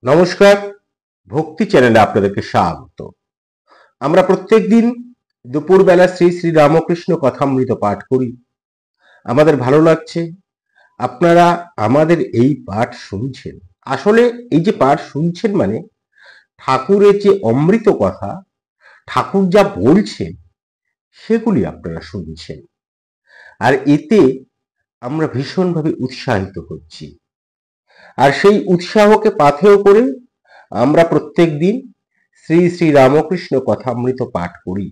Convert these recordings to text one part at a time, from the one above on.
নমস্কার, ভক্তি চ্যানেলে আপনাদেরকে স্বাগত। আমরা প্রত্যেকদিন দুপুরবেলা শ্রী শ্রী রামকৃষ্ণ কথামৃত পাঠ করি। আমাদের ভালো লাগছে আপনারা আমাদের এই পাঠ শুনছেন। আসলে এই যে পাঠ শুনছেন মানে ঠাকুরের যে অমৃত কথা, ঠাকুর যা বলছেন সেগুলি আপনারা শুনছেন। আর এতে আমরা ভীষণভাবে উৎসাহিত হচ্ছি। আর সেই উৎসাহকে পাথেয় করে আমরা প্রত্যেকদিন শ্রী শ্রী রামকৃষ্ণ কথামৃত পাঠ করি।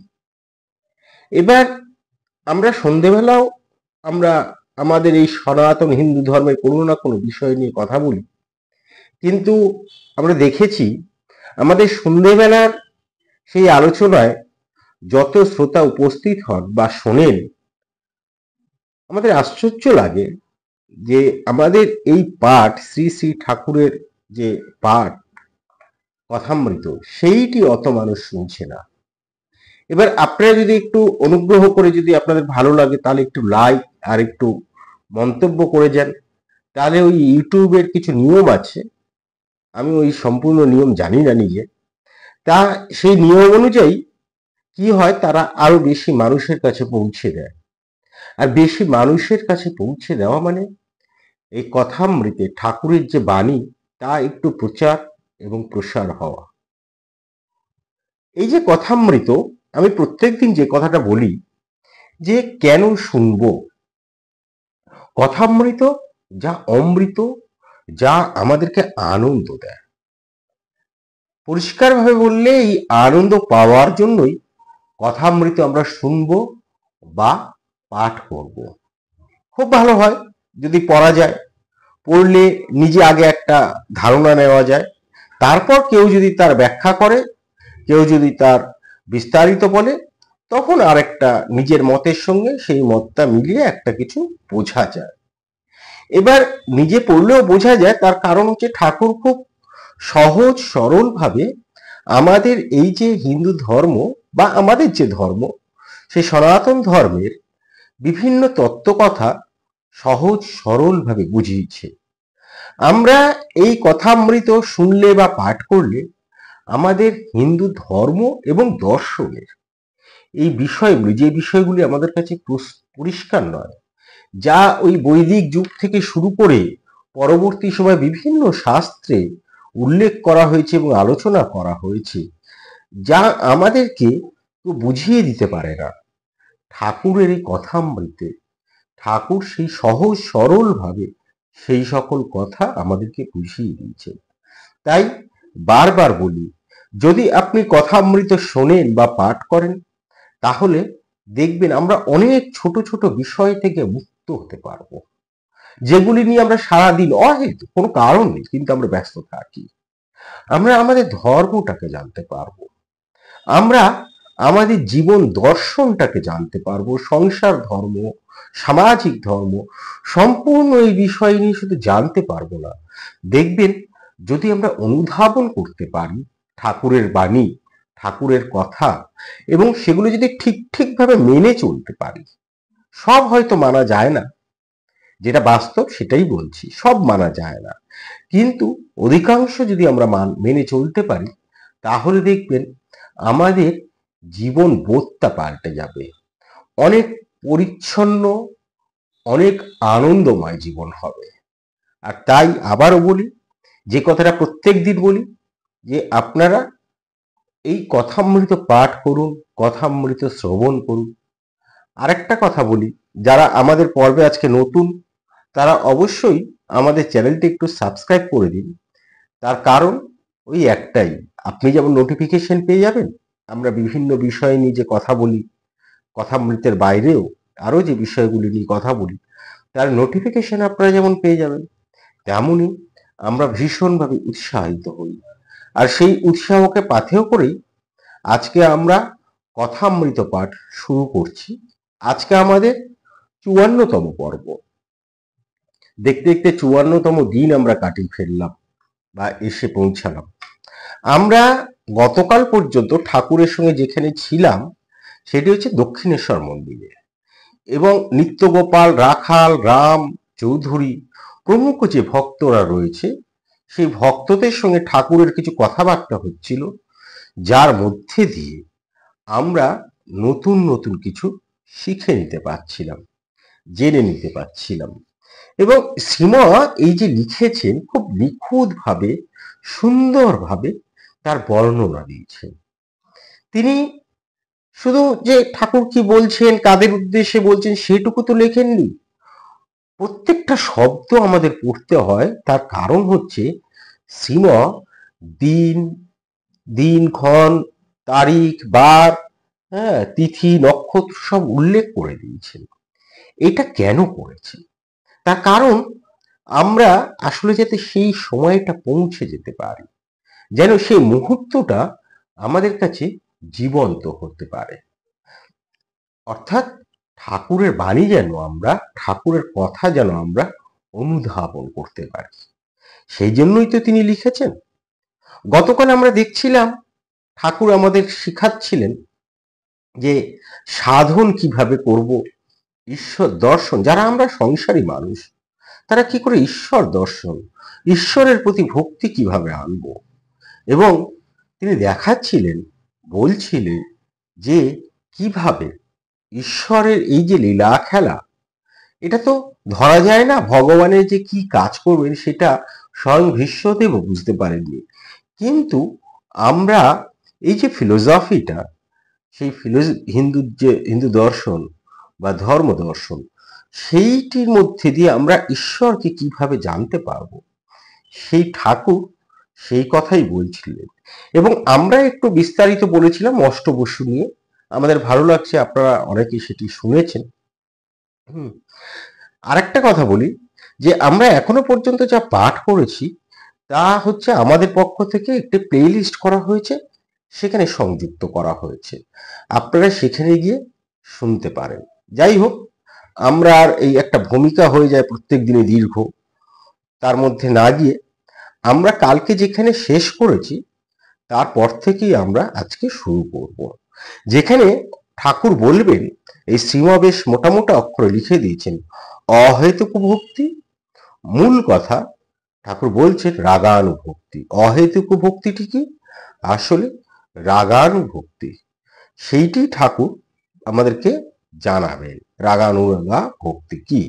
এবার আমরা সন্ধেবেলাও আমরা আমাদের এই সনাতন হিন্দু ধর্মের কোনো না কোনো বিষয় নিয়ে কথা বলি, কিন্তু আমরা দেখেছি আমাদের সন্ধেবেলার সেই আলোচনায় যত শ্রোতা উপস্থিত হন বা শোনেন, আমাদের আশ্চর্য লাগে যে আমাদের এই পাঠ শ্রী শ্রী ঠাকুরের যে পাঠ কথামৃত সেইটি অত মানুষ শুনছে না। এবার আপনারা যদি একটু অনুগ্রহ করে যদি আপনাদের ভালো লাগে তাহলে একটু লাইক আর একটু মন্তব্য করে যান, তাহলে ওই ইউটিউবের কিছু নিয়ম আছে, আমি ওই সম্পূর্ণ নিয়ম জানি না নিজে, তা সেই নিয়ম অনুযায়ী কি হয়, তারা আরো বেশি মানুষের কাছে পৌঁছে দেয়। আর বেশি মানুষের কাছে পৌঁছে দেওয়া মানে এই কথামৃতে ঠাকুরের যে বাণী তা একটু প্রচার এবং প্রসার হওয়া। এই যে কথামৃত, আমি প্রত্যেকদিন যে কথাটা বলি যে কেন শুনবো কথামৃত, যা অমৃত, যা আমাদেরকে আনন্দ দেয়। পরিষ্কারভাবে বললে এই আনন্দ পাওয়ার জন্যই কথামৃত আমরা শুনবো বা পাঠ করব। খুব ভালো হয় যদি পড়া যায়, পড়লে নিজে আগে একটা ধারণা নেওয়া যায়, তারপর কেউ যদি তার ব্যাখ্যা করে, কেউ যদি তার বিস্তারিত বলে, তখন আর একটা নিজের মতের সঙ্গে সেই মতটা মিলিয়ে একটা কিছু বোঝা যায়। এবার নিজে পড়লেও বোঝা যায়, তার কারণ হচ্ছে ঠাকুর খুব সহজ সরল ভাবে আমাদের এই যে হিন্দু ধর্ম বা আমাদের যে ধর্ম, সেই সনাতন ধর্মের বিভিন্ন তত্ত্বকথা সহজ সরল ভাবে বুঝিয়েছে। আমরা এই কথামৃত শুনলে বা পাঠ করলে আমাদের হিন্দু ধর্ম এবং দর্শনের এই বিষয়গুলি, যে বিষয়গুলি আমাদের কাছে পরিষ্কার নয়, যা ওই বৈদিক যুগ থেকে শুরু করে পরবর্তী সময় বিভিন্ন শাস্ত্রে উল্লেখ করা হয়েছে এবং আলোচনা করা হয়েছে, যা আমাদেরকে তো বুঝিয়ে দিতে পারে না, ঠাকুরের এই কথামৃতে ঠাকুর সেই সহজ সরল ভাবে সেই সকল কথা আমাদেরকে বুঝিয়ে দিয়েছেন। তাই বারবার বলি, যদি আপনি কথামৃত শোনেন বা পাঠ করেন, তাহলে দেখবেন আমরা অনেক ছোট ছোট বিষয় থেকে মুক্ত হতে পারবো, যেগুলি নিয়ে আমরা সারাদিন অহেতু কোনো কারণ নেই কিন্তু আমরা ব্যস্ত থাকি। আমরা আমাদের ধর্মটাকে জানতে পারবো, আমরা আমাদের জীবন দর্শনটাকে জানতে পারবো, সংসার ধর্ম, সামাজিক ধর্ম, সম্পূর্ণ এই বিষয় নিয়ে শুধু জানতে পারবো না, দেখবেন যদি আমরা অনুধাবন করতে পারি ঠাকুরের বাণী, ঠাকুরের কথা, এবং সেগুলো যদি ঠিকভাবে মেনে চলতে পারি। সব হয়তো মানা যায় না, যেটা বাস্তব সেটাই বলছি, সব মানা যায় না, কিন্তু অধিকাংশ যদি আমরা মেনে চলতে পারি, তাহলে দেখবেন আমাদের জীবন বোধটা পাল্টে যাবে, অনেক পরিচ্ছন্ন, অনেক আনন্দময় জীবন হবে। আর তাই আবারও বলি, যে কথাটা প্রত্যেক দিন বলি, যে আপনারা এই কথামৃত পাঠ করুন, কথামৃত শ্রবণ করুন। আরেকটা কথা বলি, যারা আমাদের পর্বে আজকে নতুন, তারা অবশ্যই আমাদের চ্যানেলটি একটু সাবস্ক্রাইব করে দিন। তার কারণ ওই একটাই, আপনি যেমন নোটিফিকেশন পেয়ে যাবেন, আমরা বিভিন্ন বিষয় নিয়ে যে কথা বলি, কথামৃতের বাইরেও আরো যে বিষয়গুলি নিয়ে কথা বলি, তার নোটিফিকেশন আপনারা যেমন পেয়ে যাবেন, তেমনই আমরা ভীষণভাবে উৎসাহিত হই। আর সেই উৎসাহকে পাথেয় করেই আজকে আমরা কথামৃত পাঠ শুরু করছি। আজকে আমাদের ৫৪তম পর্ব। দেখতে দেখতে ৫৪তম দিন আমরা কাটিয়ে ফেললাম বা এসে পৌঁছালাম। আমরা গতকাল পর্যন্ত ঠাকুরের সঙ্গে যেখানে ছিলাম সেটি হচ্ছে দক্ষিণেশ্বর মন্দিরে, এবং নিত্যগোপাল, রাখাল, রাম, চৌধুরী প্রমুখ যে ভক্তরা রয়েছে সেই ভক্তদের সঙ্গে ঠাকুরের কিছু কথাবার্তা হচ্ছিল, যার মধ্যে দিয়ে আমরা নতুন নতুন কিছু শিখে নিতে পারছিলাম, জেনে নিতে পারছিলাম। এবং শ্রীমা এই যে লিখেছেন, খুব নিখুঁতভাবে, সুন্দরভাবে তার বর্ণনা দিয়েছেন। তিনি শুধু যে ঠাকুর কি বলছেন, কাদের উদ্দেশ্যে বলছেন, সেটুকু তো লেখেননি। প্রত্যেকটা শব্দ আমাদের পড়তে হয়, তার কারণ হচ্ছে শ্রীমা দিন, দিনক্ষণ, তারিখ, বার, হ্যাঁ, তিথি, নক্ষত্র সব উল্লেখ করে দিয়েছেন। এটা কেন করেছেন? তার কারণ আমরা আসলে যাতে সেই সময়টা পৌঁছে যেতে পারি, যেন সেই মুহূর্তটা আমাদের কাছে জীবন্ত হতে পারে। অর্থাৎ ঠাকুরের বাণী যেন আমরা, ঠাকুরের কথা যেন আমরা অনুধাবন করতে পারি। সেই জন্যই তো তিনি লিখেছেন। গতকাল আমরা দেখছিলাম ঠাকুর আমাদের শিখাচ্ছিলেন যে সাধন কিভাবে করব, ঈশ্বর দর্শন, যারা আমরা সংসারী মানুষ তারা কি করে ঈশ্বর দর্শন, ঈশ্বরের প্রতি ভক্তি কিভাবে আনব। এবং তিনি দেখাচ্ছিলেন, বলছিলেন যে কিভাবে ঈশ্বরের এই যে লীলা খেলা, এটা তো ধরা যায় না। ভগবানের যে কি কাজ করবেন সেটা স্বয়ং ভীষ্মদেবও বুঝতে পারেননি। কিন্তু আমরা এই যে ফিলোসফিটা, সেই হিন্দু দর্শন বা ধর্ম দর্শন, সেইটির মধ্যে দিয়ে আমরা ঈশ্বরকে কিভাবে জানতে পারবো, সেই ঠাকুর সেই কথাই বলছিলেন। এবং আমরা একটু বিস্তারিত বলেছিলাম অষ্টবসু নিয়ে। আমাদের ভালো লাগছে, আপনারা অনেকেই সেটি শুনেছেন। আরেকটা কথা বলি, যে আমরা এখনো পর্যন্ত যা পাঠ করেছি তা হচ্ছে আমাদের পক্ষ থেকে একটি প্লে লিস্ট করা হয়েছে, সেখানে সংযুক্ত করা হয়েছে, আপনারা সেখানে গিয়ে শুনতে পারেন। যাই হোক, আমরা আর এই একটা ভূমিকা হয়ে যায় প্রত্যেক দিনে দীর্ঘ, তার মধ্যে না গিয়ে আমরা কালকে যেখানে শেষ করেছি তারপর থেকেই আমরা আজকে শুরু করব, যেখানে ঠাকুর বলবেন, এই শ্রীমা বেশ মোটা মোটা অক্ষরে লিখে দিয়েছেন, অহেতুক ভক্তি। মূল কথা ঠাকুর বলছেন রাগানুভক্তি। অহেতুক ভক্তিটি কি? আসলে রাগানুভক্তি। সেইটি ঠাকুর আমাদেরকে জানাবেন, রাগানুরাগা ভক্তি কি।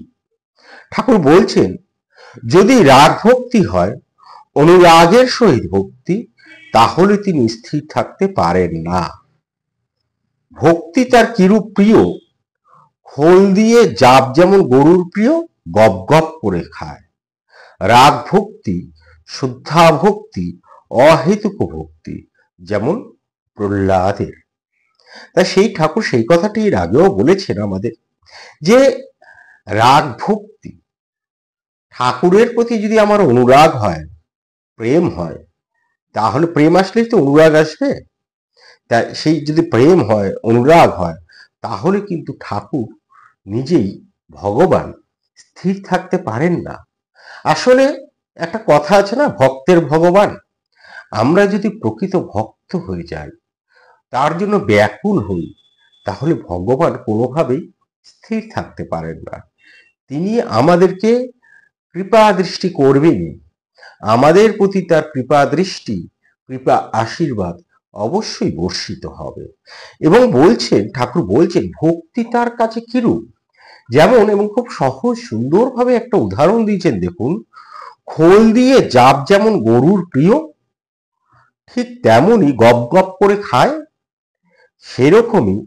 ঠাকুর বলছেন, যদি রাগ ভক্তি হয়, অনুরাগের সহিত ভক্তি, তাহলে তিনি স্থির থাকতে পারেন না। ভক্তি তার কিরূপ প্রিয়, খোল দিয়ে জাপ যেমন গরুর প্রিয়, গপ গপ করে খায়। রাগ ভক্তি, শুদ্ধা ভক্তি, অহেতুক ভক্তি, যেমন প্রহ্লাদের। তাই সেই ঠাকুর সেই কথাটি এর আগেও বলেছেন আমাদের, যে রাগ ভক্তি, ঠাকুরের প্রতি যদি আমার অনুরাগ হয়, প্রেম হয়, তাহলে প্রেম আসলেই তো অনুরাগ আসবে। তাই সেই যদি প্রেম হয়, অনুরাগ হয়, তাহলে কিন্তু ঠাকুর নিজেই, ভগবান, স্থির থাকতে পারেন না। আসলে একটা কথা আছে না, ভক্তের ভগবান। আমরা যদি প্রকৃত ভক্ত হয়ে যাই, তার জন্য ব্যাকুল হই, তাহলে ভগবান কোনোভাবেই স্থির থাকতে পারেন না। তিনি আমাদেরকে কৃপা দৃষ্টি করবেনই, আমাদের প্রতি তার কৃপা দৃষ্টি, কৃপা আশীর্বাদ অবশ্যই বর্ষিত হবে। এবং বলছেন, ঠাকুর বলছেন, ভক্তি তার কাছে কিরূপ, যেমন, এবং খুব সহজ সুন্দরভাবে একটা উদাহরণ দিয়েছেন, দেখুন, খোল দিয়ে জাপ যেমন গরুর প্রিয়, ঠিক তেমনই গপ গপ করে খায়, সেরকমই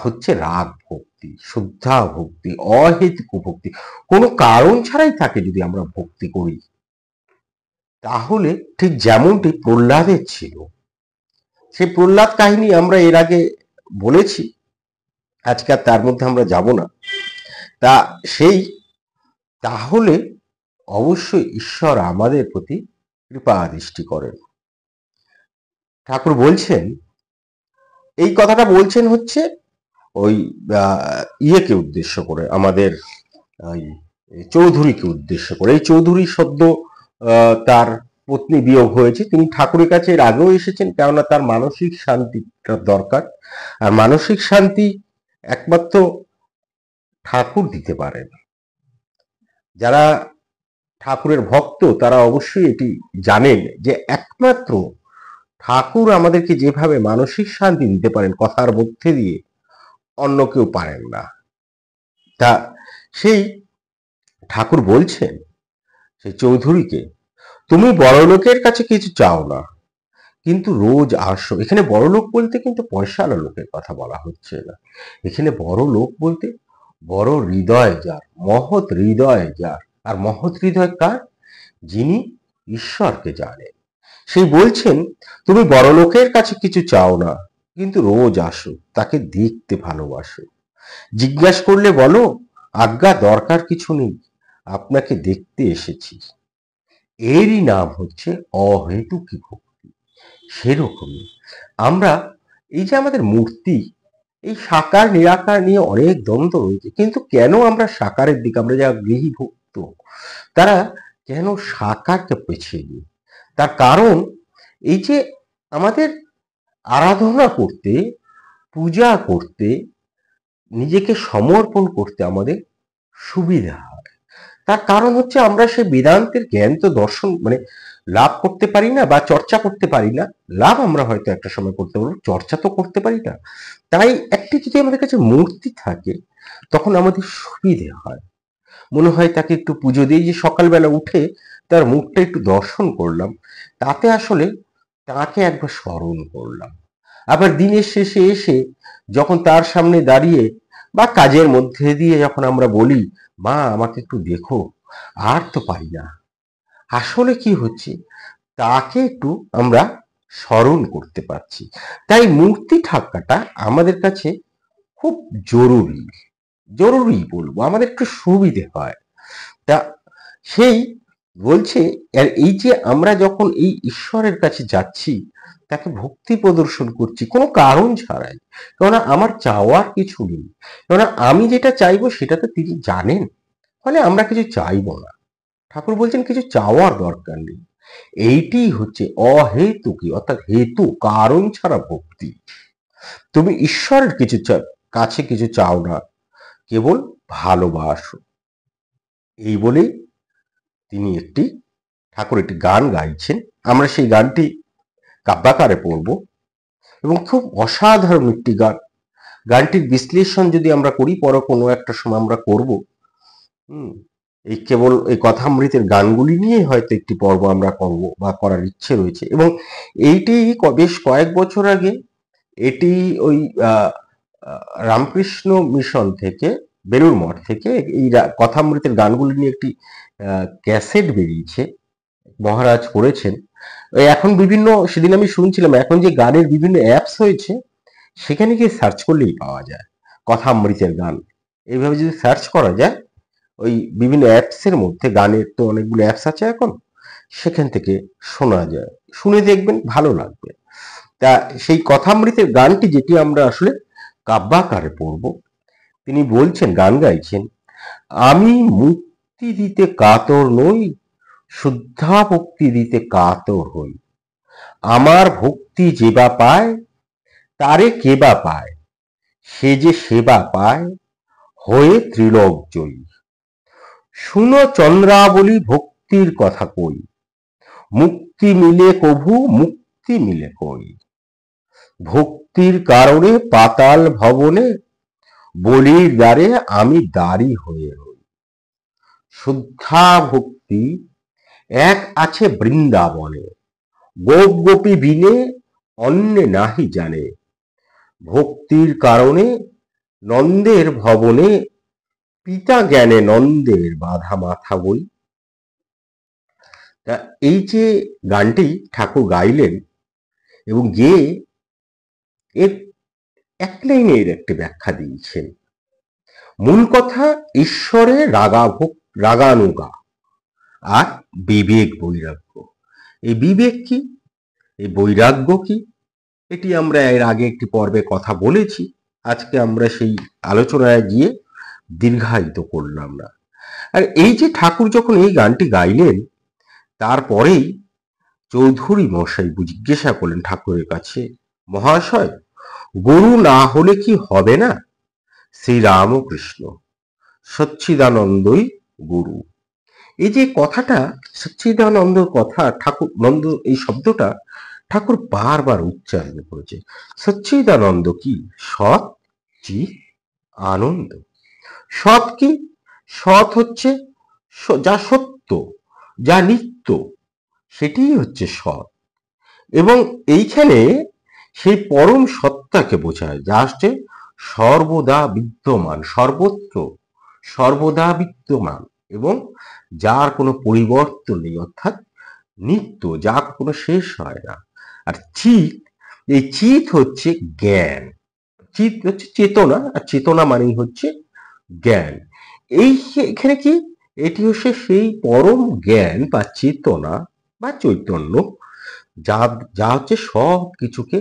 হচ্ছে রাগ ভক্তি, শুদ্ধা ভক্তি, অহেতুক ভক্তি। কোনো কারণ ছাড়াই তাকে যদি আমরা ভক্তি করি, তাহলে ঠিক যেমনটি প্রহ্লাদের ছিল। সেই প্রহ্লাদ কাহিনী আমরা এর আগে বলেছি, আজকে আর তার মধ্যে আমরা যাব না। তা সেই, তাহলে অবশ্যই ঈশ্বর আমাদের প্রতি কৃপা দৃষ্টি করেন। ঠাকুর বলছেন, এই কথাটা বলছেন হচ্ছে ওই ইয়েকে উদ্দেশ্য করে, আমাদের চৌধুরীকে উদ্দেশ্য করে। এই চৌধুরী সদ্য তার পত্নী বিয়োগ হয়েছে, তিনি ঠাকুরের কাছে এর আগেও এসেছেন, কেননা তার মানসিক শান্তিটা দরকার। আর মানসিক শান্তি একমাত্র ঠাকুর দিতে পারেন। যারা ঠাকুরের ভক্ত তারা অবশ্যই এটি জানেন যে একমাত্র ঠাকুর আমাদেরকে যেভাবে মানসিক শান্তি দিতে পারেন কথার মধ্যে দিয়ে, অন্য কেউ পারেন না। তা সেই ঠাকুর বলছেন সেই চৌধুরীকে, তুমি বড়লোকের কাছে কিছু চাও না, কিন্তু রোজ আসো। এখানে বড় লোক বলতে কিন্তু পয়সাওয়ালা লোকের কথা বলা হচ্ছে না। এখানে বড় লোক বলতে বড় হৃদয় যার, মহৎ হৃদয় যার। আর মহৎ হৃদয় কার? যিনি ঈশ্বরকে জানেন। সেই বলছেন, তুমি বড় লোকের কাছে কিছু চাও না, কিন্তু রোজ আসো, তাকে দেখতে ভালোবাসো। জিজ্ঞাসা করলে বলো, আজ্ঞা দরকার কিছু নেই, আপনাকে দেখতে এসেছি। এরই নাম হচ্ছে অহেতুকী ভক্তি। সেরকমই আমরা এই যে আমাদের মূর্তি, এই সাকার নিরাকার নিয়ে অনেক দ্বন্দ্ব রয়েছে, কিন্তু কেন আমরা সাকারের দিকে, আমরা যারা গৃহী ভক্ত তারা কেন সাকারকে পেছে নিই? তার কারণ এই যে আমাদের আরাধনা করতে, পূজা করতে, নিজেকে সমর্পণ করতে আমাদের সুবিধা হয়। তার কারণ হচ্ছে আমরা সেই বেদান্তের জ্ঞান তো দর্শন মানে লাভ করতে পারি না বা চর্চা করতে পারি না। লাভ আমরা হয়তো একটা সময় করতে পারবো, চর্চা তো করতে পারি না। তাই একটি যদি আমাদের কাছে মূর্তি থাকে তখন আমাদের সুবিধে হয়। মনে হয় তাকে একটু পুজো দিয়ে, যে সকালবেলা উঠে তার মুখটা একটু দর্শন করলাম, তাতে আসলে তাকে একবার স্মরণ করলাম। আবার দিনের শেষে এসে যখন তার সামনে দাঁড়িয়ে বা কাজের মধ্যে দিয়ে যখন আমরা বলি, মা আমাকে একটু দেখো, আর তো পারি না, আসলে কি হচ্ছে, তাকে একটু আমরা স্মরণ করতে পারছি। তাই মূর্তি থাকাটা আমাদের কাছে খুব জরুরি, জরুরি বলবো, আমাদের একটু সুবিধে হয়। তা সেই বলছে, আর এই যে আমরা যখন এই ঈশ্বরের কাছে যাচ্ছি, তাকে ভক্তি প্রদর্শন করছি কোনো কারণ ছাড়াই, কেননা আমার চাওয়ার কিছু নেই, কেননা আমি যেটা চাইবো সেটা তো তিনি জানেন, ফলে আমরা কিছু চাইবো না। ঠাকুর বলছেন কিছু চাওয়ার দরকার নেই। এইটি হচ্ছে অহেতুকী, অর্থাৎ হেতু কারণ ছাড়া ভক্তি। তুমি ঈশ্বরের কিছু কাছে কিছু চাও না, কেবল ভালোবাসো। এই বলেই তিনি ঠাকুর একটি গান গাইছেন। আমরা সেই গানটি কাব্যাকারে পড়ব, এবং খুব অসাধারণ একটি গান। গানটির বিশ্লেষণ যদি আমরা করি, পরে কোনো একটা সময় আমরা করব। এই কেবল এই কথামৃতের গানগুলি নিয়ে হয়তো একটি পর্ব আমরা করব বা করার ইচ্ছে রয়েছে। এবং এইটি বেশ কয়েক বছর আগে এটি ওই রামকৃষ্ণ মিশন থেকে, বেলুর মঠ থেকে এই কথামৃতের গানগুলি নিয়ে একটি ক্যাসেট বেরিয়েছে, মহারাজ করেছেন। এখন বিভিন্ন, সেদিন আমি শুনছিলাম, এখন যে গানের বিভিন্ন অ্যাপস হয়েছে, সেখানে গিয়ে সার্চ করলেই পাওয়া যায় কথামৃতের গান। এইভাবে যদি সার্চ করা যায়, ওই বিভিন্ন অ্যাপসের মধ্যে, গানের তো অনেকগুলো অ্যাপস আছে এখন, সেখান থেকে শোনা যায়, শুনে দেখবেন, ভালো লাগবে। তা সেই কথামৃতের গানটি যেটি আমরা আসলে কাব্যাকারে পড়ব, তিনি বলছেন, গান গাইছেন, আমি মুক্তি দিতে কাতর নই, শুদ্ধা ভক্তি দিতে কাতর হই। আমার ভক্তি যেবা পায়, তারে কেবা পায়, সে যে সেবা পায়, হয়ে ত্রিলোক জয়ী। শুনো চন্দ্রাবলী ভক্তির কথা কই, মুক্তি মিলে কভু মুক্তি মিলে কই। ভক্তির কারণে পাতাল ভবনে, বলির দ্বারে আমি দাঁড়ি হয়ে রই। শুদ্ধা ভক্তি এক আছে বৃন্দাবনে, গোপ গোপী বিনে অন্যে নাহি জানে। ভক্তির কারণে নন্দের ভবনে, পিতা জ্ঞানে নন্দের বাধা মাথা বই। তা এই যে গানটি ঠাকুর গাইলেন, এবং গেয়ে এর এক লাইনের একটি ব্যাখ্যা দিয়েছেন। মূল কথা, ঈশ্বরে রাগানুগা আর বিবেক বৈরাগ্য। এই বিবেক কি, এই বৈরাগ্য কি, এটি আমরা এর আগে একটি পর্বে কথা বলেছি। আজকে আমরা সেই আলোচনায় গিয়ে দীর্ঘায়িত করলাম না। আর এই যে ঠাকুর যখন এই গানটি গাইলেন, তারপরেই চৌধুরী মশাই জিজ্ঞাসা করলেন ঠাকুরের কাছে, মহাশয়, গুরু না হলে কি হবে না? শ্রী রামকৃষ্ণ সচ্চিদানন্দই গুরু। এই যে কথাটা, সচ্চিদানন্দ কথা, ঠাকুর নন্দ এই শব্দটা ঠাকুর বারবার উচ্চারণ করেছে। সচ্চিদানন্দ কি? সৎ চিৎ আনন্দ। সৎ কি? সৎ হচ্ছে যা সত্য, যা নিত্য, সেটিই হচ্ছে সৎ। এবং এইখানে সেই পরম সত্তাকে বোঝায়, যা হচ্ছে সর্বদা বিদ্যমান, সর্বত্র সর্বদা বিদ্যমান, এবং যার কোনো পরিবর্তন নেই, অর্থাৎ নিত্য, যার কোনো শেষ হয় না। আর চিৎ, এই চিৎ হচ্ছে জ্ঞান। চিৎ হচ্ছে চেতনা, আর চেতনা মানেই হচ্ছে জ্ঞান। এখানে কি, এটি হচ্ছে সেই পরম জ্ঞান বা চেতনা বা চৈতন্য, যা যা হচ্ছে সব কিছুকে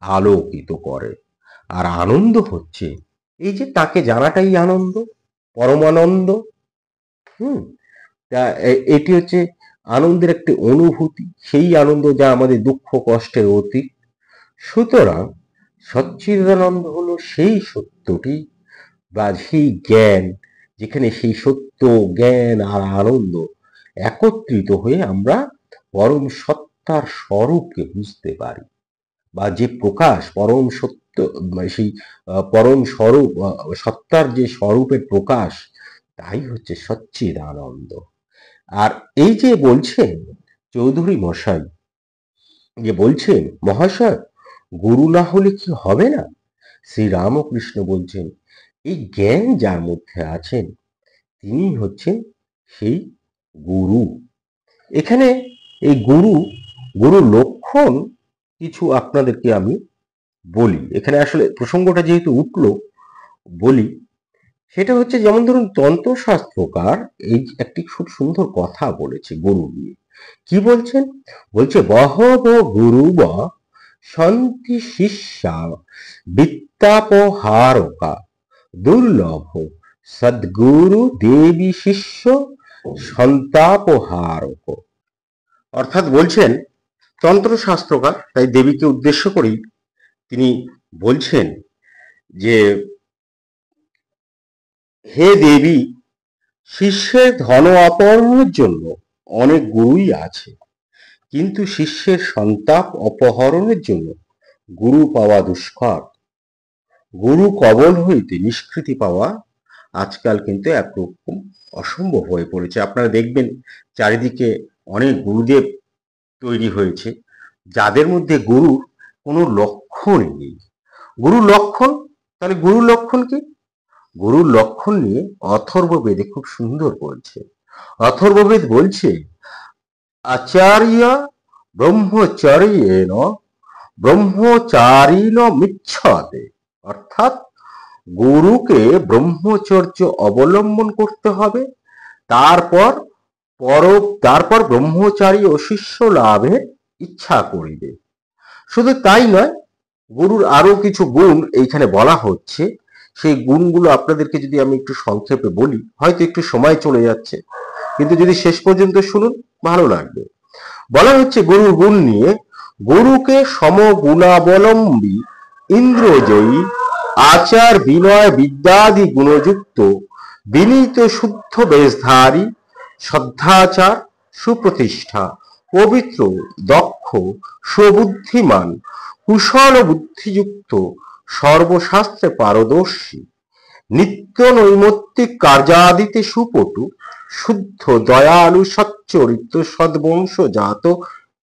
আলোকিত করে। আর আনন্দ হচ্ছে এই যে তাকে জানাটাই আনন্দ, পরমানন্দ। হুম তা এটি হচ্ছে আনন্দের একটি অনুভূতি, সেই আনন্দ যা আমাদের দুঃখ কষ্টের অতীত। সুতরাং সচ্চিদানন্দ হলো সেই সত্যটি বা সেই জ্ঞান, যেখানে সেই সত্য, জ্ঞান আর আনন্দ একত্রিত হয়ে আমরা পরম সত্তার স্বরূপকে বুঝতে পারি, বা যে প্রকাশ পরম সত্য, সেই পরম স্বরূপ, সত্তার যে স্বরূপের প্রকাশ, তাই হচ্ছে সচ্চিদানন্দ। আর এই যে বলছেন চৌধুরী মশাই, যে বলছেন মহাশয়, গুরু না হলে কি হবে না? শ্রী রামকৃষ্ণ বলছেন এই জ্ঞান যার মধ্যে আছেন তিনি হচ্ছেন সেই গুরু। এখানে এই গুরু লক্ষণ কিছু আপনাদেরকে আমি বলি। এখানে আসলে প্রসঙ্গটা যেহেতু উঠলো, বলি। সেটা হচ্ছে, যেমন ধরুন তন্ত্রশাস্ত্রকার এই একটি খুব সুন্দর কথা বলেছে গুরু নিয়ে। কি বলছেন? বলছে বহব গুরু বা সন্তি শিষ্যা বিদ্যাপহারকা দুর্লভ সদ্গুরু দেবী শিষ্য সন্তাপহারক। অর্থাৎ বলছেন তন্ত্রশাস্ত্রকার, তাই দেবীকে উদ্দেশ্য করেই তিনি বলছেন যে হে দেবী, শিষ্যের ধন অপহরণের জন্য অনেক গুরুই আছে, কিন্তু শিষ্যের সন্তাপ অপহরণের জন্য গুরু পাওয়া দুষ্কর। গুরু কবল হইতে নিষ্কৃতি পাওয়া আজকাল কিন্তু একরকম অসম্ভব হয়ে পড়েছে। আপনারা দেখবেন চারিদিকে অনেক গুরুদেব তৈরি হয়েছে, যাদের মধ্যে গুরুর কোনো লক্ষণই নেই। গুরুর লক্ষণ, তাহলে গুরুর লক্ষণ কি? গুরুর লক্ষণ নিয়ে অথর্ববেদে খুব সুন্দর বলছে। অথর্ববেদ বলছে আচার্য ব্রহ্মচর্যেন ব্রহ্মচারীন মিচ্ছতে। অর্থাৎ গুরুকে ব্রহ্মচর্য অবলম্বন করতে হবে, তারপর ব্রহ্মচারী ও শিষ্য লাভের ইচ্ছা করিবে। শুধু তাই নয়, গুরুর আরো কিছু গুণ এইখানে বলা হচ্ছে। সেই গুণগুলো আপনাদেরকে যদি আমি একটু সংক্ষেপে বলি, হয়তো একটু সময় চলে যাচ্ছে, কিন্তু যদি শেষ পর্যন্ত শুনুন ভালো লাগবে। বলা হচ্ছে গুরুর গুণ নিয়ে, গুরুকে সমগুণাবলম্বী, ইন্দ্রজয়ী, আচার বিনয় বিদ্যাদি গুণযুক্ত, বিনীত শুদ্ধ বেশধারী, শ্রদ্ধাচার সুপ্রতিষ্ঠা, পবিত্র, দক্ষ, সুবুদ্ধিমান, কুশল বুদ্ধিযুক্ত, সর্বশাস্ত্রে পারদর্শী, নিত্য নৈমিত্তিক কার্যাদিতে সুপটু, শুদ্ধ দয়ালু সচ্চরিত্র সদ্বংশজাত,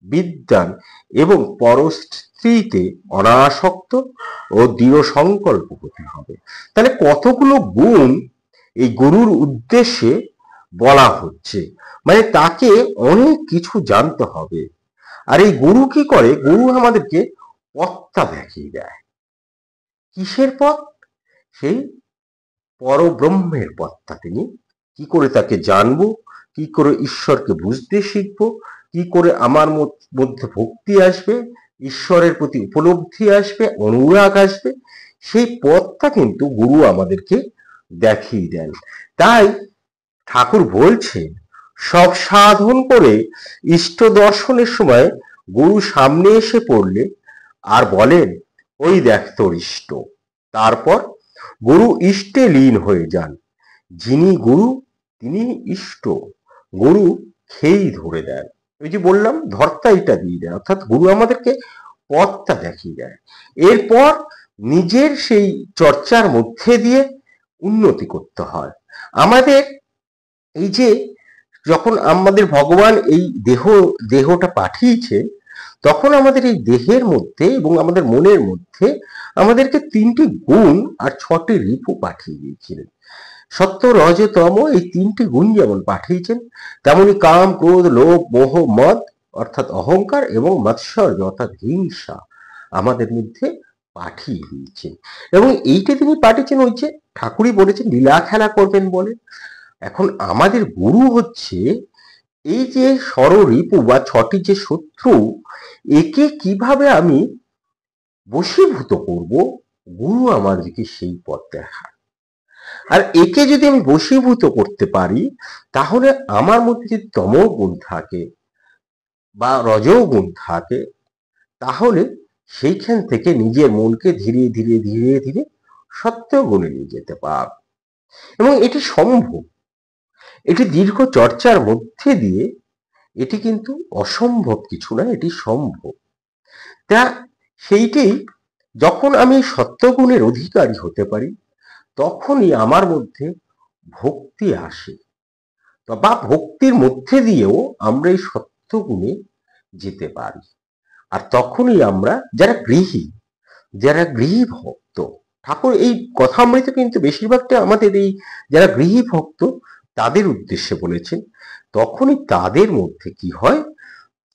বিদ্বান এবং পরস্ত্রীতে অনাসক্ত ও দৃঢ় সংকল্প হতে হবে। তাহলে কতগুলো গুণ এই গুরুর উদ্দেশ্যে বলা হচ্ছে, মানে তাকে অনেক কিছু জানতে হবে। আর এই গুরু কি করে? গুরু আমাদেরকে পথটা দেখিয়ে দেয়। কিসের পথ? সেই পরব্রহ্মের পথটা। তিনি কি করে তাকে জানবো, কি করে ঈশ্বরকে বুঝতে শিখবো, কি করে আমার মধ্যে ভক্তি আসবে, ঈশ্বরের প্রতি উপলব্ধি আসবে, অনুরাগ আসবে, সেই পথটা কিন্তু গুরু আমাদেরকে দেখিয়ে দেন। তাই ঠাকুর বলছেন, সব সাধন করে ইষ্ট দর্শনের সময় গুরু সামনে এসে পড়লে আর বলেন ওই দেখ তোর ইষ্ট। তারপর গুরু ইষ্টে লীন হয়ে যান। যিনি গুরু তিনি ইষ্ট। গুরু খেয়েই ধরে দেন। ওই যে বললাম ধর্তা এটা দিয়ে দেয়, অর্থাৎ গুরু আমাদেরকে পথটা দেখিয়ে দেয়। এরপর নিজের সেই চর্চার মধ্যে দিয়ে উন্নতি করতে হয়। আমাদের এই যে যখন আমাদের ভগবান এই দেহটা পাঠিয়েছে, তখন আমাদের এই দেহের মধ্যে এবং আমাদের মনের মধ্যে আমাদেরকে 3টি গুণ আর 6টি রিপু পাঠিয়ে দিয়েছিলেন। সত্য, রজ, তম এই 3টি গুণ যেমন পাঠিয়েছেন, তেমনি কাম, ক্রোধ, লোভ, মোহ, মদ অর্থাৎ অহংকার এবং মৎসর্য অর্থাৎ হিংসা আমাদের মধ্যে পাঠিয়ে দিয়েছেন। এবং এইটা তিনি পাঠিয়েছেন ওই যে ঠাকুরই বলেছেন লীলা খেলা করবেন বলে। এখন আমাদের গুরু হচ্ছে এই যে ষড়রিপু বা 6টি যে শত্রু, একে কিভাবে আমি বশীভূত করব, গুরু আমাদেরকে সেই পথ দেখায়। আর একে যদি আমি বশীভূত করতে পারি, তাহলে আমার মধ্যে যদি তমোগুণ থাকে বা রজোগুণ থাকে, তাহলে সেইখান থেকে নিজের মনকে ধীরে ধীরে ধীরে ধীরে সত্যগুণে নিয়ে যেতে পারব। এবং এটি সম্ভব, এটি দীর্ঘ চর্চার মধ্যে দিয়ে, এটি কিন্তু অসম্ভব কিছু না, এটি সম্ভব। তা সেইটি যখন আমি সত্যগুণের অধিকারী হতে পারি, তখনই আমার মধ্যে ভক্তি আসে, বা ভক্তির মধ্যে দিয়েও আমরা এই সত্যগুণে যেতে পারি। আর তখনই আমরা যারা গৃহী ভক্ত, ঠাকুর এই কথামৃত কিন্তু বেশিরভাগটা আমাদের এই যারা গৃহী ভক্ত তাদের উদ্দেশ্যে বলেছেন। তখনই তাদের মধ্যে কি হয়,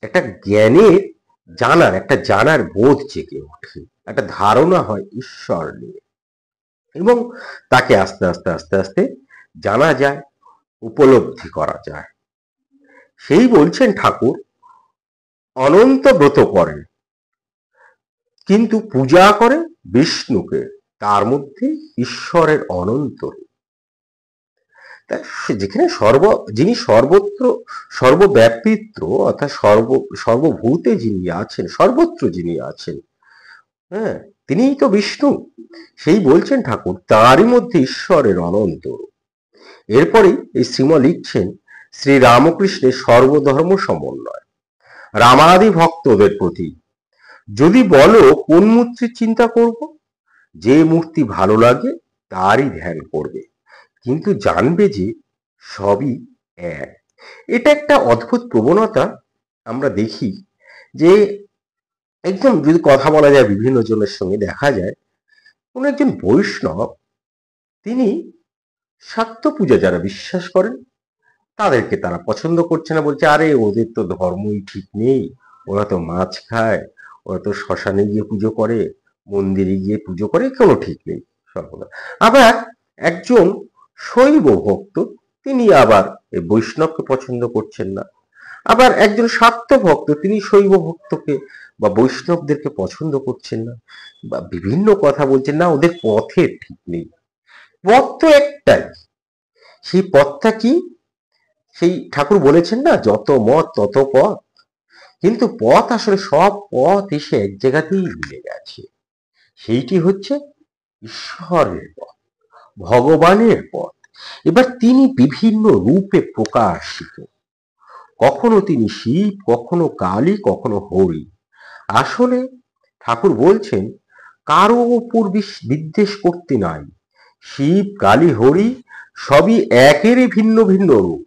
একটা একটা জানার বোধ জেগে ওঠে, একটা ধারণা হয় ঈশ্বর নিয়ে, এবং তাকে আস্তে আস্তে আস্তে আস্তে জানা যায়, উপলব্ধি করা যায়। সেই বলছেন ঠাকুর, অনন্ত ব্রত করে কিন্তু পূজা করে বিষ্ণুকে, তার মধ্যে ঈশ্বরের অনন্ত রূপ। যেখানে যিনি সর্বত্র সর্বব্যাপিত্র, অর্থাৎ সর্বভূতে যিনি আছেন, সর্বত্র যিনি আছেন, হ্যাঁ, তিনিই তো বিষ্ণু। সেই বলছেন ঠাকুর, তারই মধ্যে ঈশ্বরের অনন্ত রূপ। এরপরে এই শ্রীমা লিখছেন, শ্রী রামকৃষ্ণের সর্বধর্ম সমন্বয়, রামাদি ভক্তদের প্রতি যদি বলো কোন মূর্তির চিন্তা করব, যে মূর্তি ভালো লাগে তারই ধ্যান করবে, কিন্তু জানবে যে সবই এক। এটা একটা অদ্ভুত প্রবণতা আমরা দেখি, যে একদম যদি কথা বলা যায় বিভিন্ন জনের সঙ্গে, দেখা যায় কোন একজন বৈষ্ণব, তিনি শাক্ত পূজা যারা বিশ্বাস করেন তাদেরকে তারা পছন্দ করছে না, বলছে আরে ওদের তো ধর্মই ঠিক নেই, ওরা তো মাছ খায়, ওরা তো শ্মশানে গিয়ে পুজো করে, মন্দিরে গিয়ে পুজো করে, কোনো ঠিক নেই সর্বদা। আবার একজন শৈব ভক্ত, তিনি আবার এই বৈষ্ণবকে পছন্দ করছেন না। আবার একজন শাক্ত ভক্ত, তিনি শৈব ভক্তকে বা বৈষ্ণবদেরকে পছন্দ করছেন না, বা বিভিন্ন কথা বলছেন না, ওদের পথের ঠিক নেই। পথ তো একটাই, সেই পথটা কি? সেই ঠাকুর বলেছেন না, যত মত তত পথ। কিন্তু পথ আসলে সব পথ এসে এক জায়গাতেই মিলে গেছে, সেইটি হচ্ছে ঈশ্বরের পথ, ভগবানের পথ। এবার তিনি বিভিন্ন রূপে প্রকাশিত, কখনো তিনি শিব, কখনো কালী, কখনো হরি। আসলে ঠাকুর বলছেন, কারো উপর বিদ্বেষ করতে নাই, শিব, কালী, হরি সবই একেরই ভিন্ন ভিন্ন রূপ,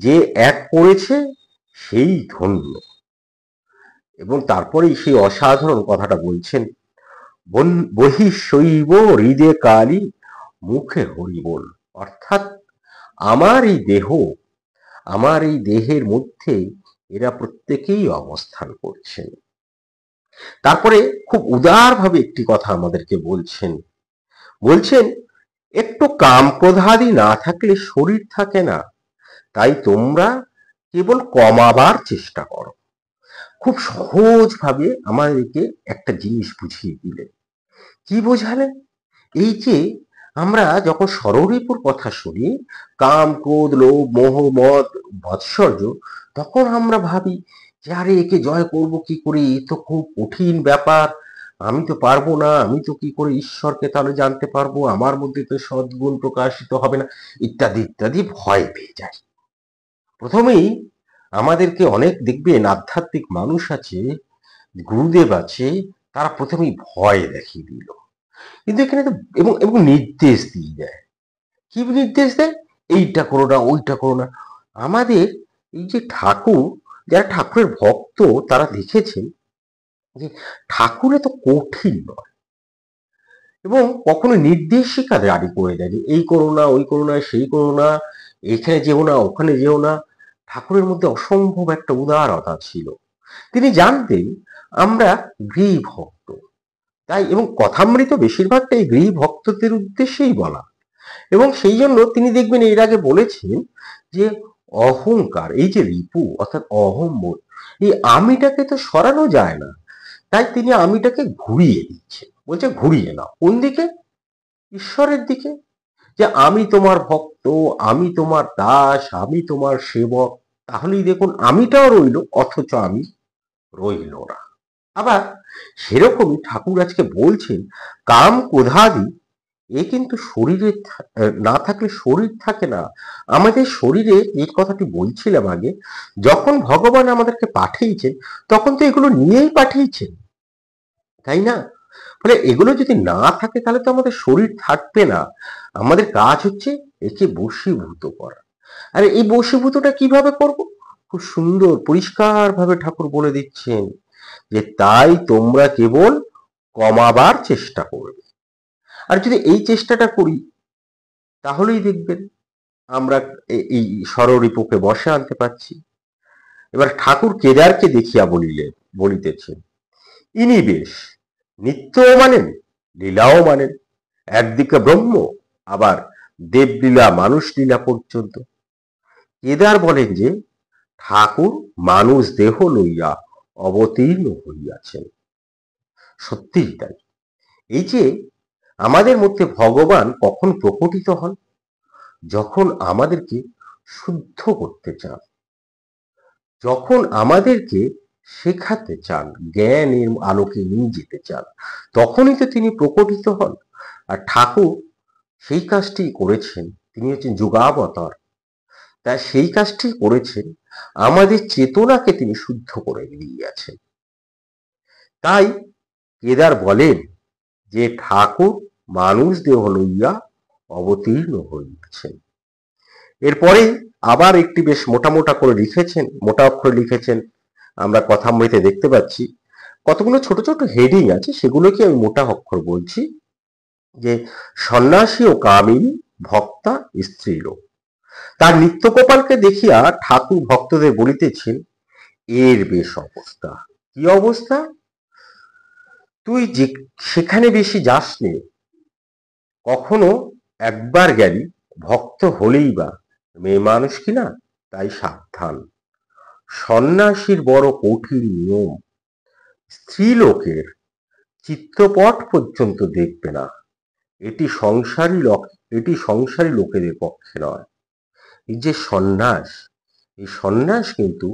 যে এক করেছে সেই ধন্য। এবং তারপরেই সেই অসাধারণ কথাটা বলছেন, বহিঃশৈব হৃদয়ে কালী, মুখে হরি বল। অর্থাৎ আমার এই দেহের মধ্যে এরা প্রত্যেকেই অবস্থান করছেন। তারপরে খুব উদারভাবে একটি কথা আমাদেরকে বলছেন, একটু কাম ক্রোধাদি না থাকলে শরীর থাকে না, তাই তোমরা কেবল কমাবার চেষ্টা করো। খুব সহজভাবে আমাদেরকে একটা জিনিস বুঝিয়ে দিলেন। কি বোঝালেন? এই যে আমরা যখন ষড়রিপুর কথা শুনি, কাম, ক্রোধ, লোভ, মোহ, মদ, মাৎসর্য, তখন আমরা ভাবি যে আরে একে জয় করব কি করে, এ তো খুব কঠিন ব্যাপার, আমি তো পারবো না, আমি তো কি করে ঈশ্বরকে তাহলে জানতে পারবো, আমার মধ্যে তো সদ্গুণ প্রকাশিত হবে না, ইত্যাদি ইত্যাদি ভয় পেয়ে যাই। প্রথমেই আমাদেরকে অনেক দেখবেন আধ্যাত্মিক মানুষ আছে, গুরুদেব আছে, তারা প্রথমেই ভয় দেখিয়ে দিল, কিন্তু এখানে তো এবং এবং নির্দেশ দিয়ে দেয়। কি নির্দেশ দেয়? এইটা করো না, ওইটা করো না। আমাদের এই যে ঠাকুর, যারা ঠাকুরের ভক্ত, তারা দেখেছেন যে ঠাকুর এত কঠিন নয় এবং কখনো নির্দেশিকা জারি করে দেয় যে এই করো না, ওই করো না, সেই করো না, এখানে যেও না, ওখানে যেও না। ঠাকুরের মধ্যে অসম্ভব একটা উদারতা ছিল। তিনি জানতেন আমরা গৃহী ভক্ত, তাই এবং কথামৃত বেশিরভাগটাই গৃহী ভক্তদের উদ্দেশ্যেই বলা। এবং সেই জন্য তিনি দেখবেন এর আগে বলেছেন যে অহংকার, এই যে রিপু অর্থাৎ অহম্বোধ, এই আমিটাকে তো সরানো যায় না, তাই তিনি আমিটাকে ঘুরিয়ে দিচ্ছেন। বলছে ঘুরিয়ে নাও, কোন দিকে? ঈশ্বরের দিকে। যে আমি তোমার ভক্ত, আমি তোমার দাস, আমি তোমার সেবক। তাহলেই দেখুন আমিটাও রইল, অথচ আমি রইল না। আবার সেরকমই ঠাকুর আজকে বলছেন কাম ক্রোধাদি এ কিন্তু শরীরে না থাকলে শরীর থাকে না। আমাদের শরীরে, এই কথাটি বলছিলাম আগে, যখন ভগবান আমাদেরকে পাঠিয়েছেন তখন তো এগুলো নিয়েই পাঠিয়েছেন, তাই না? ফলে এগুলো যদি না থাকে তাহলে তো আমাদের শরীর থাকবে না। আমাদের কাজ হচ্ছে একে বশীভূত করা। আর এই বশীভূতটা কিভাবে করব? খুব সুন্দর পরিষ্কার ভাবে ঠাকুর বলে দিচ্ছেন যে তাই তোমরা কেবল কমাবার চেষ্টা করবে। আর যদি এই চেষ্টাটা করি তাহলেই দেখবেন আমরা এই ষড়রিপুকে বশে আনতে পারছি। এবার ঠাকুর কেদারকে দেখিয়া বলিতেছেন ইনি বেশ নিত্যও মানেন, লীলাও মানেন, একদিকে ব্রহ্ম, আবার দেবলীলা মানুষ লীলা পর্যন্ত। কেদার বলেন যে ঠাকুর মানুষ দেহ লইয়া অবতীর্ণ হইয়াছেন। সত্যিই তাই। এই যে আমাদের মধ্যে ভগবান কখন প্রকটিত হন? যখন আমাদেরকে শুদ্ধ করতে চান, যখন আমাদেরকে শেখাতে চান, জ্ঞানের আলোকে নিয়ে যেতে চান, তখনই তো তিনি প্রকটিত হন। আর ঠাকুর সেই কাজটি করেছেন। তিনি হচ্ছেন যুগাবতার। তা সেই কাজটি করেছেন, আমাদের চেতনাকে তিনি শুদ্ধ করে দিয়েছেন। তাই কেদার বলেন যে ঠাকুর মানুষ দেহ লইয়া অবতীর্ণ হইয়াছেন। এরপরে আবার একটি বেশ মোটা মোটা করে লিখেছেন, মোটা অক্ষরে লিখেছেন, আমরা কথামৃতে দেখতে পাচ্ছি। কতগুলো ছোট ছোট হেডিং আছে, সেগুলোকে আমি মোটা অক্ষর বলছি যে সন্ন্যাসী ও কামিনী ভক্তা স্ত্রীলোক। তার নিত্যগোপালকে দেখিয়া ঠাকুর ভক্তদের বলিতেছেন এর বেশ অবস্থা। কি অবস্থা? তুই যে সেখানে বেশি যাস নে, কখনো একবার গেলি, ভক্ত হলেই বা মেয়ে মানুষ কিনা, তাই সাবধান। সন্ন্যাসীর বড় কঠিন নিয়ম, স্ত্রীলোকের চিত্রপট পর্যন্ত দেখবে না। এটি সংসারী লোকেদের পক্ষে নয়। এই যে সন্ন্যাস, এই সন্ন্যাস কিন্তু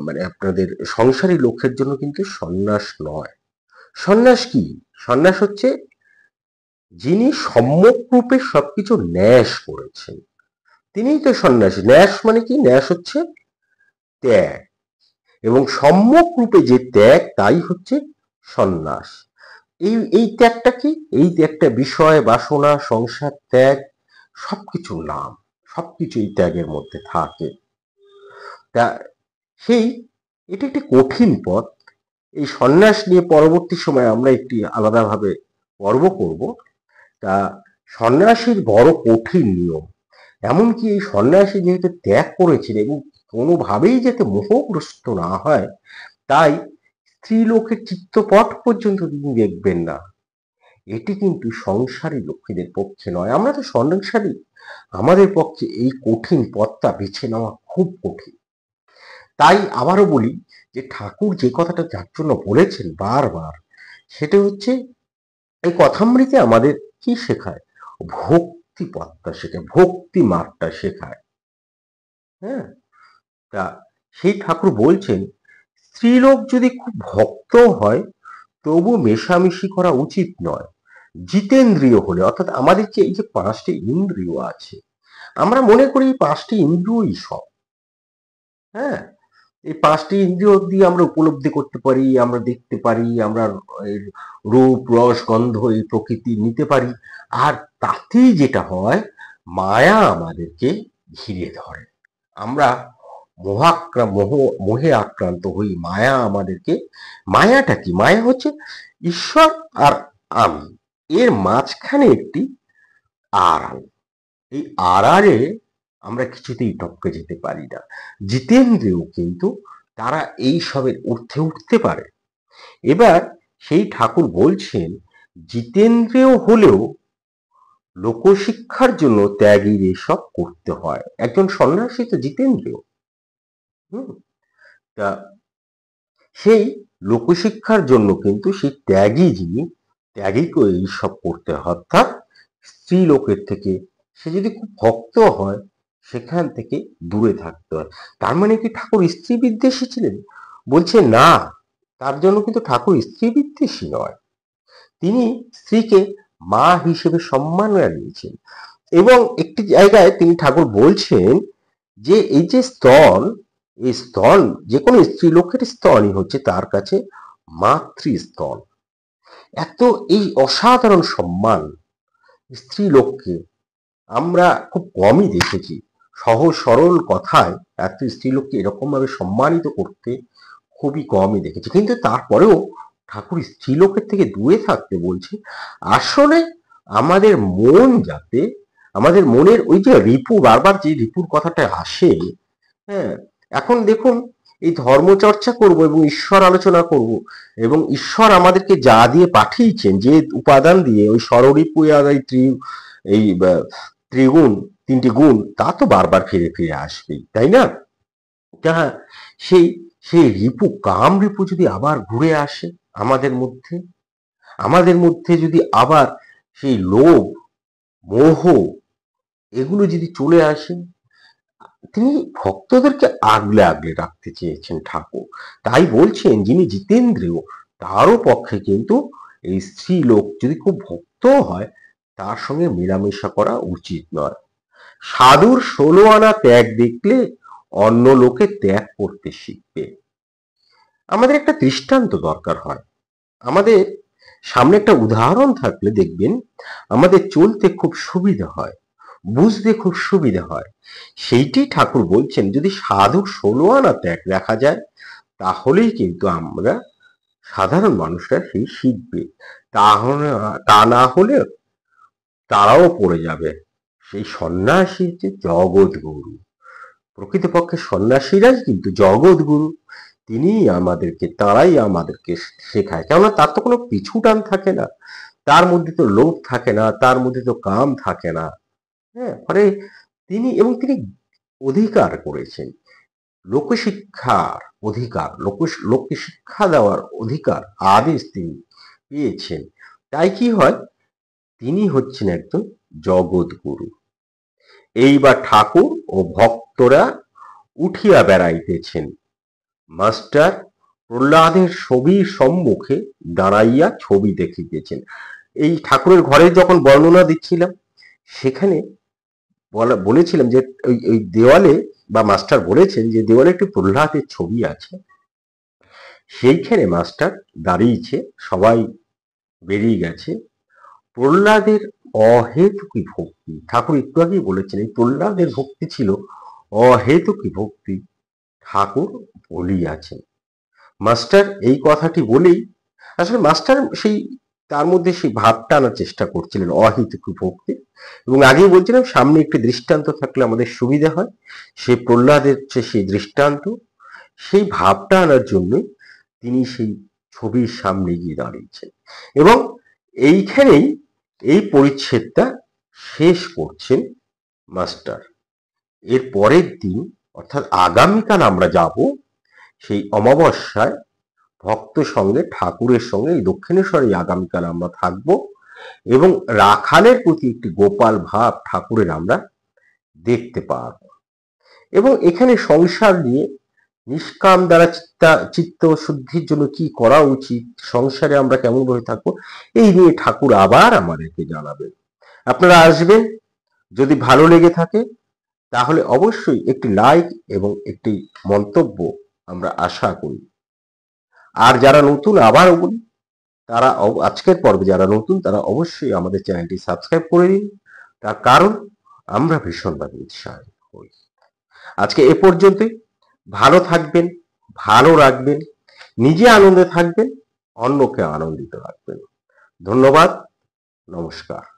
মানে আপনাদের সংসারী লোকের জন্য কিন্তু সন্ন্যাস নয়। সন্ন্যাস কি? সন্ন্যাস হচ্ছে যিনি সম্যক রূপে সবকিছু ন্যাস করেছেন, তিনিই তো সন্ন্যাসী। ন্যাস মানে কি? ন্যাস হচ্ছে ত্যাগ, এবং সম্যক রূপে যে ত্যাগ তাই হচ্ছে সন্ন্যাস। এই ত্যাগটা কি? এই ত্যাগটা বিষয় বাসনা সংসার ত্যাগ, সবকিছুর নাম, সবকিছু এই ত্যাগের মধ্যে থাকে। তা এটা একটি কঠিন পথ। এই সন্ন্যাস নিয়ে পরবর্তী সময় আমরা একটি আলাদাভাবে পর্ব করব। তা সন্ন্যাসীর বড় কঠিন নিয়ম, এমনকি এই সন্ন্যাসী যেহেতু ত্যাগ করেছেন এবং কোনোভাবেই যাতে মোহগ্রস্ত না হয়, তাই স্ত্রীলোকের চিত্তপট পর্যন্ত তিনি দেখবেন না। এটি কিন্তু সংসারী লোকেদের পক্ষে নয়। আমরা তো সংসারী, আমাদের পক্ষে এই কঠিন পথটা বেছে নেওয়া খুব কঠিন। তাই আবারও বলি যে ঠাকুর যে কথাটা যার জন্য বলেছেন বারবার, সেটা হচ্ছে এই কথামৃতে আমাদের কি শেখায়? ভক্তি পথটা শেখায়, ভক্তি মার্গটা শেখায়। হ্যাঁ, তা সেই ঠাকুর বলছেন স্ত্রীলোক যদি খুব ভক্ত হয় তবু মেশামেশি করা উচিত নয়। জিতেন্দ্রিয় হলে, অর্থাৎ আমাদের যে এই যে 5টি ইন্দ্রিয় আছে, আমরা মনে করি এই 5টি ইন্দ্রিয়ই সব। হ্যাঁ, এই 5টি ইন্দ্রিয় দিয়ে আমরা উপলব্ধি করতে পারি, আমরা দেখতে পারি, আমরা এর রূপ, রস, গন্ধ, এই প্রকৃতি নিতে পারি। আর তাতেই যেটা হয়, মায়া আমাদেরকে ঘিরে ধরে। আমরা মোহে আক্রান্ত হই। মায়া আমাদেরকে, মায়াটা কি? মায়া হচ্ছে ঈশ্বর আর আমি, এর মাঝখানে একটি আড়াল। এই আড়ালে আমরা কিছুতেই টপকে যেতে পারি না। জিতেন্দ্রিয় কিন্তু তারা এই সবের ঊর্ধ্বে উঠতে পারে। এবার সেই ঠাকুর বলছেন, জিতেন্দ্রিয় হলেও লোকশিক্ষার জন্য ত্যাগীর এসব করতে হয়। একজন সন্ন্যাসী তো জিতেন্দ্রিয়। হুম, তা সেই লোকশিক্ষার জন্য কিন্তু সেই ত্যাগী যিনি, ত্যাগীকে এইসব করতে হয়। অর্থাৎ স্ত্রী লোকের থেকে সে যদি খুব ভক্ত হয়, সেখান থেকে দূরে থাকতে হয়। তার মানে কি ঠাকুর স্ত্রী বিদ্বেষী ছিলেন? বলছে না, তার জন্য কিন্তু ঠাকুর স্ত্রী বিদ্বেষী নয়। তিনি স্ত্রীকে মা হিসেবে সম্মান জানিয়েছেন। এবং একটি জায়গায় তিনি ঠাকুর বলছেন যে এই যে স্তন, এই স্তন যে কোনো স্ত্রী লোকের স্তনই হচ্ছে তার কাছে মাতৃস্তন। এত এই অসাধারণ সম্মান স্ত্রী লোককে আমরা খুব কমই দেখেছি। সহজ সরল কথায় এত স্ত্রীলোককে এরকম ভাবে সম্মানিত করতে খুবই কমই দেখেছি। কিন্তু তারপরেও ঠাকুর স্ত্রীলোকের থেকে দূরে থাকতে বলছে। আসলে আমাদের মন যাতে, আমাদের মনের ওই যে রিপু, বারবার যে রিপুর কথাটা আসে, হ্যাঁ, এখন দেখুন এই ধর্মচর্চা করব এবং ঈশ্বর আলোচনা করব, এবং ঈশ্বর আমাদেরকে যা দিয়ে পাঠিয়েছেন, যে উপাদান দিয়ে, ওই ষড়রিপু আর এই ত্রিগুণ, 3টি গুণ, তা তো বারবার ফিরে ফিরে আসবেই, তাই না? তা সেই সেই রিপু, কাম রিপু যদি আবার ঘুরে আসে আমাদের মধ্যে, আমাদের মধ্যে যদি আবার সেই লোভ, মোহ, এগুলো যদি চলে আসে, তিনি ভক্তদেরকে আগলে আগলে রাখতে চেয়েছেন ঠাকুর। তাই বলছেন যিনি জিতেন্দ্রীয়, তারও পক্ষে কিন্তু এই স্ত্রী লোক যদি খুব ভক্ত হয়, তার সঙ্গে মেলামেশা করা উচিত নয়। সাধুর 16 আনা ত্যাগ দেখলে অন্য লোকে ত্যাগ করতে শিখবে। আমাদের একটা দৃষ্টান্ত দরকার হয়। আমাদের সামনে একটা উদাহরণ থাকলে দেখবেন আমাদের চলতে খুব সুবিধা হয়, বুঝতে খুব সুবিধা হয়। সেইটি ঠাকুর বলছেন, যদি সাধুর 16 আনা ত্যাগ দেখা যায়, তাহলেই কিন্তু আমরা সাধারণ মানুষরা সেই শিখবে। তাহলে, তা না হলে তারাও পড়ে যাবে। সেই সন্ন্যাসী হচ্ছে জগৎ গুরু। প্রকৃতপক্ষে সন্ন্যাসীরাই কিন্তু জগৎ গুরু। তারাই আমাদেরকে শেখায়। কেননা তার তো কোনো পিছু টান থাকে না, তার মধ্যে তো লোভ থাকে না, তার মধ্যে তো কাম থাকে না। হ্যাঁ, ফলে তিনি অধিকার করেছেন, লোকশিক্ষার অধিকার, লোককে শিক্ষা দেওয়ার অধিকার, আদেশ তিনি পেয়েছেন। তাই কি হয়, তিনি হচ্ছেন একজন জগৎ গুরু। এইবার ঠাকুর ও ভক্তরা উঠিয়া বেড়াইতেছেন। মাস্টার প্রহ্লাদের ছবির সম্মুখে দাঁড়াইয়া ছবি দেখিতেছেন। এই ঠাকুরের ঘরে যখন বর্ণনা দিচ্ছিলাম, সেখানে বলেছিলাম যে ওই দেওয়ালে, বা মাস্টার বলেছেন যে দেওয়ালে একটি প্রহ্লাদের ছবি আছে। সেইখানে মাস্টার দাঁড়িয়েছে, সবাই বেরিয়ে গেছে। প্রহ্লাদের অহেতুকী ভক্তি, ঠাকুর একটু আগেই বলেছেন এই প্রহ্লাদের ভক্তি ছিল অহেতুকী ভক্তি, ঠাকুর বলিয়াছেন। মাস্টার এই কথাটি বলেই আসলে মাস্টার সেই তার মধ্যে সেই ভাবটা আনার চেষ্টা করছিলেন, অহেতুকী ভক্তি। এবং আগেই বলছিলাম সামনে একটি দৃষ্টান্ত থাকলে আমাদের সুবিধা হয়। সেই প্রহ্লাদের সেই দৃষ্টান্ত, সেই ভাবটা আনার জন্য তিনি সেই ছবির সামনে গিয়ে দাঁড়িয়েছেন। এবং এইখানেই এই পরিচ্ছেদটা শেষ করছেন মাস্টার। এর পরের দিন অর্থাৎ আগামীকাল আমরা যাব সেই অমাবস্যায় ভক্ত সঙ্গে, ঠাকুরের সঙ্গে এই দক্ষিণেশ্বরে আগামীকাল আমরা থাকব। এবং রাখালের প্রতি একটি গোপাল ভাব ঠাকুরের আমরা দেখতে পাব। এবং এখানে সংসার নিয়ে নিষ্কাম দ্বারা চিত্ত শুদ্ধির জন্য কি করা উচিত, সংসারে আমরা কেমন ভাবে থাকবো, এই নিয়ে ঠাকুর আবার আমাদেরকে জানাবেন। আপনারা আসবেন। যদি ভালো লেগে থাকে তাহলে অবশ্যই একটি লাইক এবং একটি মন্তব্য আমরা আশা করি। আর যারা নতুন, আবারও বলি, তারা আজকের পর্বে যারা নতুন তারা অবশ্যই আমাদের চ্যানেলটি সাবস্ক্রাইব করে দিন, তার কারণ আমরা ভীষণভাবে উৎসাহিত হই। আজকে এ পর্যন্তই। ভালো থাকবেন, ভালো রাখবেন, নিজে আনন্দে থাকবেন, অন্যকে আনন্দিত রাখবেন। ধন্যবাদ, নমস্কার।